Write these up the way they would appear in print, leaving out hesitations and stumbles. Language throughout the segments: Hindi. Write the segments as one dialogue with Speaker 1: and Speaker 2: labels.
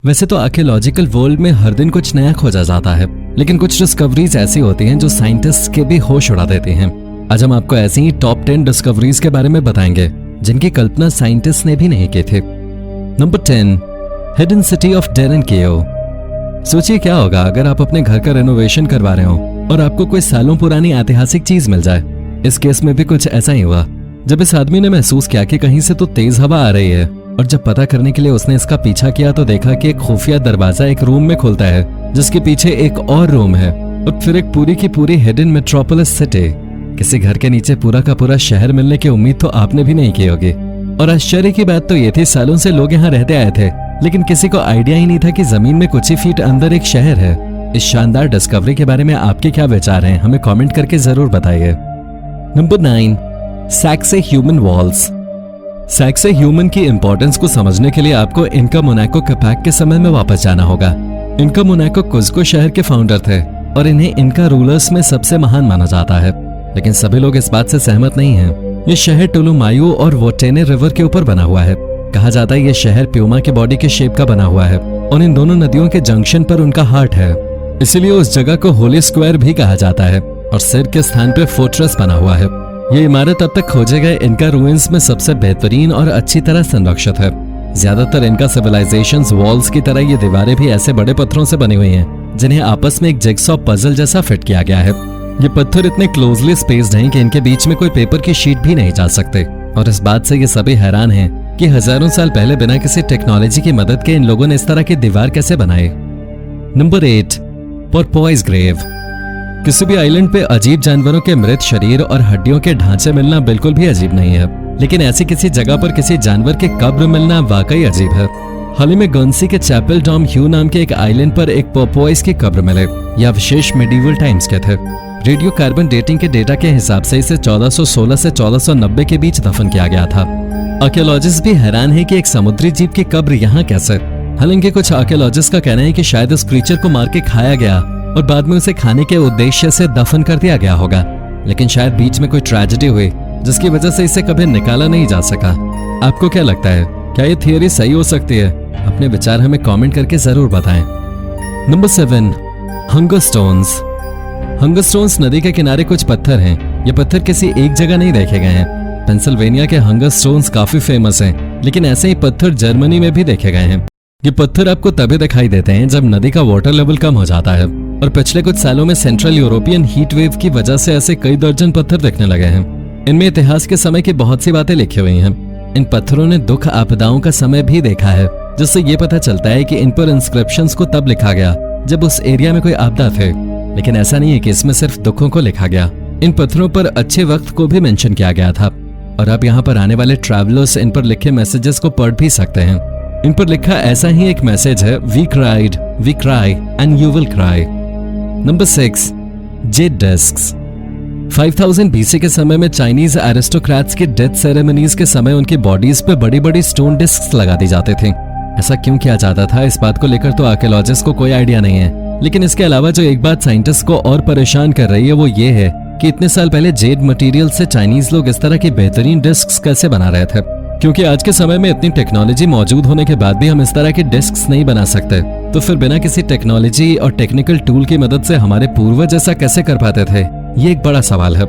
Speaker 1: वैसे तो आर्कियोलॉजिकल वर्ल्ड में हर दिन कुछ नया खोजा जाता है, लेकिन कुछ डिस्कवरीज ऐसी होती हैं जो साइंटिस्ट के भी होश उड़ा देती हैं। आज हम आपको ऐसी ही टॉप 10 डिस्कवरीज के बारे में बताएंगे जिनकी कल्पना साइंटिस्ट ने भी नहीं की थी। Number 10, hidden city of Derinkuyu. सोचिए क्या होगा अगर आप अपने घर का रेनोवेशन करवा रहे हो और आपको कोई सालों पुरानी ऐतिहासिक चीज मिल जाए। इस केस में भी कुछ ऐसा ही हुआ जब इस आदमी ने महसूस किया कि कहीं से तो तेज हवा आ रही है, और जब पता करने के लिए उसने इसका पीछा किया तो देखा कि एक खुफिया दरवाजा एक रूम में खुलता है जिसके पीछे एक और रूम है, और फिर एक पूरी की पूरी हिडन मेट्रोपोलिस सिटी। किसी घर के नीचे पूरा का पूरा शहर मिलने की उम्मीद तो आपने भी नहीं की होगी। और आश्चर्य की बात तो ये थी, सालों से लोग यहाँ रहते आए थे, लेकिन किसी को आइडिया ही नहीं था कि जमीन में कुछ ही फीट अंदर एक शहर है। इस शानदार डिस्कवरी के बारे में आपके क्या विचार हैं, हमें कमेंट करके जरूर बताइए। Number 9, Sacsayhuaman walls. Sacsayhuaman की इंपॉर्टेंस को समझने के लिए आपको इनका मोनाको कैपाक के समय में वापस जाना होगा। इनका मोनाको कुज्को शहर के फाउंडर थे और इन्हें इनका रूलर्स में सबसे महान माना जाता है, लेकिन सभी लोग इस बात से सहमत नहीं हैं। ये शहर टुलुमायू और वोटेने रिवर के ऊपर बना हुआ है। कहा जाता है ये शहर प्यूमा के बॉडी के शेप का बना हुआ है और इन दोनों नदियों के जंक्शन पर उनका हार्ट है, इसीलिए उस जगह को होली स्क्वायर भी कहा जाता है और सिर के स्थान पर फोर्ट्रेस बना हुआ है। ये इमारत अब तक खोजे गए इनका रूइंस में सबसे बेहतरीन और अच्छी तरह संरक्षित है। ज्यादातर इनका सिविलाइजेशंस वॉल्स की तरह ये दीवारें भी ऐसे बड़े पत्थरों से बनी हुई हैं जिन्हें आपस में एक जिगसॉ पजल जैसा फिट किया गया है। ये पत्थर इतने क्लोजली स्पेस्ड हैं कि इनके बीच में कोई पेपर की शीट भी नहीं जा सकते, और इस बात से ये सभी हैरान हैं कि हजारों साल पहले बिना किसी टेक्नोलॉजी की मदद के इन लोगों ने इस तरह की दीवार कैसे बनाए। Number 8, porpoise grave. किसी भी आइलैंड पे अजीब जानवरों के मृत शरीर और हड्डियों के ढांचे मिलना बिल्कुल भी अजीब नहीं है, लेकिन ऐसी किसी जगह पर किसी जानवर के कब्र मिलना वाकई अजीब है। हाल ही में गर्नसी के चैपल डॉम ह्यू नाम के एक आइलैंड पर एक पोर्पोइस की कब्र मिले। यह अवशेष मेडिवल टाइम्स के थे। रेडियो कार्बन डेटिंग के डेटा के हिसाब से इसे 1416 से 1490 के बीच दफन किया गया था। आर्कियोलॉजिस्ट भी हैरान है कि एक समुद्री जीव की कब्र यहाँ कैसे। हालांकि कुछ आर्कियोलॉजिस्ट का कहना है कि शायद इस क्रीचर को मार के खाया गया और बाद में उसे खाने के उद्देश्य से दफन कर दिया गया होगा, लेकिन शायद बीच में कोई ट्रेजेडी हुई जिसकी वजह से इसे कभी निकाला नहीं जा सका। आपको क्या लगता है, क्या ये थियरी सही हो सकती है? अपने विचार हमें कमेंट करके जरूर बताएं। Number 7, hunger stones. Hunger stones नदी के किनारे कुछ पत्थर हैं। ये पत्थर किसी एक जगह नहीं देखे गए हैं। पेंसिल्वेनिया के हंगर स्टोन्स काफी फेमस हैं, लेकिन ऐसे ही पत्थर जर्मनी में भी देखे गए हैं। ये पत्थर आपको तभी दिखाई देते हैं जब नदी का वाटर लेवल कम हो जाता है, और पिछले कुछ सालों में सेंट्रल यूरोपियन हीट वेव की वजह से ऐसे कई दर्जन पत्थर दिखने लगे हैं। इनमें इतिहास के समय की बहुत सी बातें लिखी हुई हैं। इन पत्थरों ने दुख आपदाओं का समय भी देखा है, जिससे ये पता चलता है कि इन पर इंस्क्रिप्शंस को तब लिखा गया जब उस एरिया में कोई आपदा थे, लेकिन ऐसा नहीं है कि इसमें सिर्फ दुखों को लिखा गया। इन पत्थरों पर अच्छे वक्त को भी मेंशन किया गया था, और अब यहाँ पर आने वाले ट्रैवलर्स इन पर लिखे मैसेजेस को पढ़ भी सकते हैं। इन पर लिखा ऐसा ही एक मैसेज है, we cried, we cry and you will cry. Number 6, jade discs. 5000 BC के समय में चाइनीज एरिस्टोक्रेट्स के डेथ सेरेमनीज के समय उनकी बॉडीज पे बड़ी बड़ी स्टोन डिस्क्स लगा दी जाते थे। ऐसा क्यों किया जाता था, इस बात को लेकर तो आर्कियोलॉजिस्ट को कोई आइडिया नहीं है, लेकिन इसके अलावा जो एक बात साइंटिस्ट को और परेशान कर रही है वो ये है कि इतने साल पहले जेड मटेरियल से चाइनीज लोग इस तरह की बेहतरीन डिस्क्स कैसे बना रहे थे, क्योंकि आज के समय में इतनी टेक्नोलॉजी मौजूद होने के बाद भी हम इस तरह की डिस्क्स नहीं बना सकते, तो फिर बिना किसी टेक्नोलॉजी और टेक्निकल टूल की मदद से हमारे पूर्वज ऐसा कैसे कर पाते थे, ये एक बड़ा सवाल है।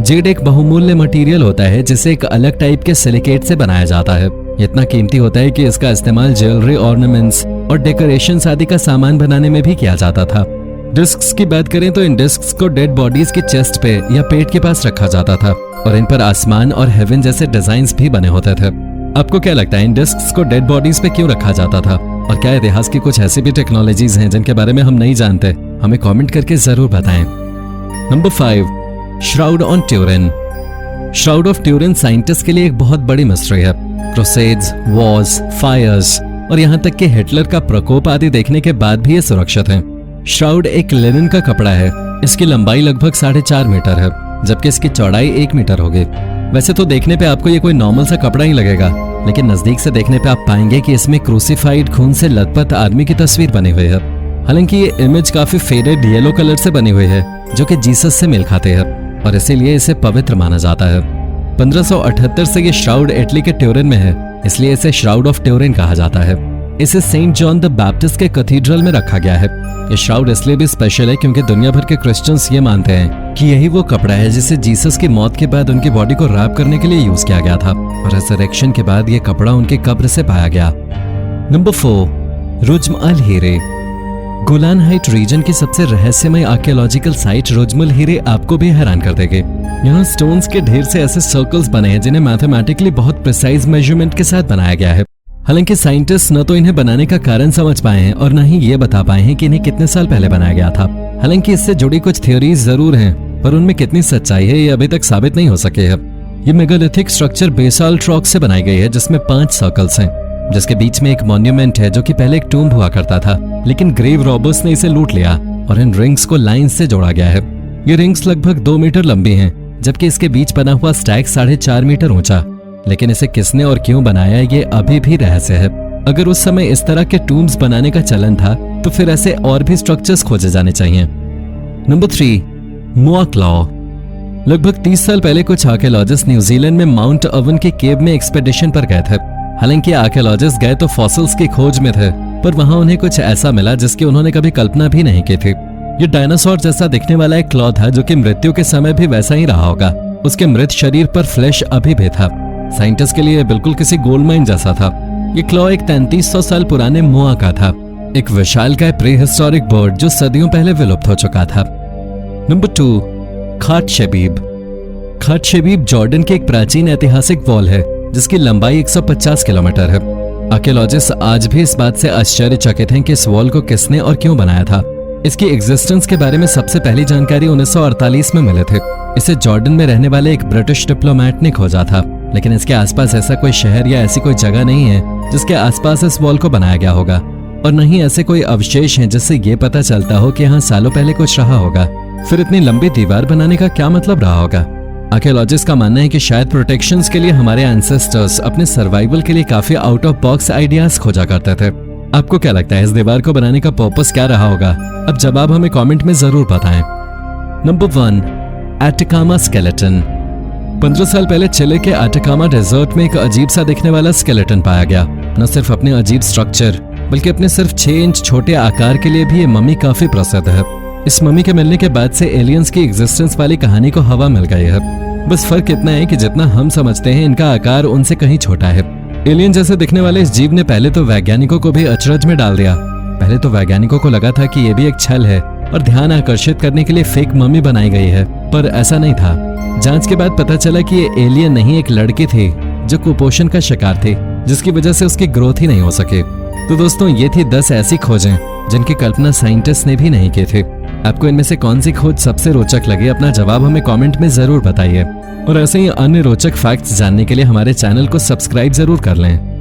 Speaker 1: जेड एक बहुमूल्य मटेरियल होता है जिसे एक अलग टाइप के सिलिकेट से बनाया जाता है। इतना कीमती होता है कि इसका इस्तेमाल ज्वेलरी, ऑर्नामेंट्स और डेकोरेशंस आदि का सामान बनाने में भी किया जाता था। डिस्क्स की बात करें तो इन डिस्क्स को डेड बॉडीज की चेस्ट पे या पेट के पास रखा जाता था, और इन पर आसमान और हेवन जैसे डिजाइन्स भी बने होते थे। आपको क्या लगता है, इन डिस्क्स को डेड बॉडीज पे क्यों रखा जाता था, और क्या इतिहास की कुछ ऐसी भी टेक्नोलॉजीज हैं जिनके बारे में हम नहीं जानते? हमें कमेंट करके जरूर बताएं। Number 5, shroud on Turin. Shroud of Turin scientist के लिए एक बहुत बड़ी मिस्ट्री है। क्रूसेड्स, वॉर्स, फायर्स और यहाँ तक कि हिटलर का प्रकोप आदि देखने के बाद भी ये सुरक्षित है। श्राउड एक लिनन का कपड़ा है। इसकी लंबाई लगभग 4.5 मीटर है, जबकि इसकी चौड़ाई 1 मीटर होगी। वैसे तो देखने पे आपको ये कोई नॉर्मल सा कपड़ा ही लगेगा, लेकिन नजदीक से देखने पे आप पाएंगे कि इसमें क्रूसिफाइड खून से लथपथ आदमी की तस्वीर बनी हुई है। हालांकि ये इमेज काफी फेडेड येलो कलर से बनी हुई है, जो कि जीसस से मेल खाते हैं, और इसीलिए इसे पवित्र माना जाता है। 1578 से ये श्राउड इटली के ट्यूरिन में है, इसलिए इसे श्राउड ऑफ ट्यूरिन कहा जाता है। इसे सेंट जॉन द बैप्टिस्ट के कैथेड्रल में रखा गया है। ये श्राउड इसलिए भी स्पेशल है क्योंकि दुनिया भर के क्रिश्चियंस ये मानते हैं कि यही वो कपड़ा है जिसे जीसस की मौत के बाद उनकी बॉडी को रैप करने के लिए यूज किया गया था और रिजरेक्शन के बाद ये कपड़ा उनकी कब्र से पाया गया। नंबर 4, रुज्म अल हीरे। गोलान हाइट रीजन की सबसे रहस्यमय आर्कियोलॉजिकल साइट रुज्म अल हीरे आपको भी हैरान कर देगी। यहाँ स्टोन्स के ढेर से ऐसे सर्कल्स बने हैं जिन्हें मैथमेटिकली बहुत प्रिसाइज मेजरमेंट के साथ बनाया गया है। हालांकि साइंटिस्ट न तो इन्हें बनाने का कारण समझ पाए हैं और न ही ये बता पाए हैं कि इन्हें कितने साल पहले बनाया गया था। हालांकि इससे जुड़ी कुछ थ्योरीज जरूर हैं, पर उनमें कितनी सच्चाई है ये अभी तक साबित नहीं हो सके है। ये मेगालिथिक स्ट्रक्चर बेसाल्ट रॉक से बनाई गई है जिसमें 5 सर्कल्स हैं, जिसके बीच में एक मॉन्यूमेंट है जो कि पहले एक टूम्ब हुआ करता था, लेकिन ग्रेव रॉबर्स ने इसे लूट लिया और इन रिंग्स को लाइन से जोड़ा गया है। ये रिंग्स लगभग 2 मीटर लंबी हैं, जबकि इसके बीच बना हुआ स्टैक 4.5 मीटर ऊंचा। लेकिन इसे किसने और क्यों बनाया ये अभी भी रहस्य है। अगर उस समय इस तरह के टूम्ब्स बनाने का चलन था तो फिर ऐसे और भी स्ट्रक्चर्स खोजे जाने चाहिए। Number 3, moa claw. लगभग 30 साल पहले कुछ आर्कियोलॉजिस्ट न्यूजीलैंड में माउंट अवन के केव में एक्सपेडिशन पर गए थे। हालांकि आर्कियोलॉजिस्ट गए तो फॉसिल्स की खोज में थे, पर वहां उन्हें कुछ ऐसा मिला जिसकी उन्होंने कभी कल्पना भी नहीं की थी। ये डायनासोर जैसा दिखने वाला एक क्लॉ था जो कि मृत्यु के समय भी वैसा ही रहा होगा। उसके मृत शरीर पर फ्लैश अभी भी था। साइंटिस्ट के लिए बिल्कुल किसी गोल्ड माइन जैसा था। ये क्लॉ एक 3300 साल पुराने मोआ का था, एक विशालकाय प्री हिस्टोरिक बर्ड जो सदियों पहले विलुप्त हो चुका था। नंबर 2, खाट शबीब। खाट शबीब जॉर्डन के एक प्राचीन ऐतिहासिक वॉल है जिसकी लंबाई 150 किलोमीटर है। आर्कियोलॉजिस्ट आज भी इस बात से आश्चर्यचकित हैं कि इस वॉल को किसने और क्यों बनाया था। इसकी एग्जिस्टेंस के बारे में सबसे पहली जानकारी 1948 में मिले थे। इसे जॉर्डन में रहने वाले एक ब्रिटिश डिप्लोमेट ने खोजा था, लेकिन इसके आसपास ऐसा कोई शहर या ऐसी कोई जगह नहीं है जिसके आसपास इस वॉल को बनाया गया होगा, और न ही ऐसे कोई अवशेष हैं जिससे ये पता चलता हो कि यहाँ सालों पहले कुछ रहा होगा। फिर इतनी लंबी दीवार बनाने का क्या मतलब रहा होगा। आर्कियोलॉजिस्ट का मानना है कि शायद प्रोटेक्शंस के लिए हमारे एंसेस्टर्स अपने सर्वाइवल के लिए काफी आउट ऑफ बॉक्स आइडियाज खोजा करते थे। आपको क्या लगता है इस दीवार को बनाने का पर्पस क्या रहा होगा? अब जवाब हमें कमेंट में जरूर बताएं। Number 1, एटिकामा skeleton. 15 साल पहले चिले के एटिकामा डेजर्ट में एक अजीब सा दिखने वाला स्केलेटन पाया गया। न सिर्फ अपने अजीब स्ट्रक्चर बल्कि अपने सिर्फ 6 इंच छोटे आकार के लिए भी ये मम्मी काफी प्रसिद्ध है। इस मम्मी के मिलने के बाद से एलियंस की एग्जिस्टेंस वाली कहानी को हवा मिल गई है। बस फर्क इतना है कि जितना हम समझते हैं इनका आकार उनसे कहीं छोटा है। एलियन जैसे दिखने वाले इस जीव ने पहले तो वैज्ञानिकों को भी अचरज में डाल दिया। पहले तो वैज्ञानिकों को लगा था कि ये भी एक छल है और ध्यान आकर्षित करने के लिए फेक मम्मी बनाई गई है, पर ऐसा नहीं था। जांच के बाद पता चला कि ये एलियन नहीं एक लड़की थी जो कुपोषण का शिकार थी, जिसकी वजह से उसकी ग्रोथ ही नहीं हो सके। तो दोस्तों ये थी 10 ऐसी खोजें जिनकी कल्पना साइंटिस्ट ने भी नहीं की थी। आपको इनमें से कौन सी खोज सबसे रोचक लगी? अपना जवाब हमें कमेंट में जरूर बताइए और ऐसे ही अन्य रोचक फैक्ट्स जानने के लिए हमारे चैनल को सब्सक्राइब जरूर कर लें।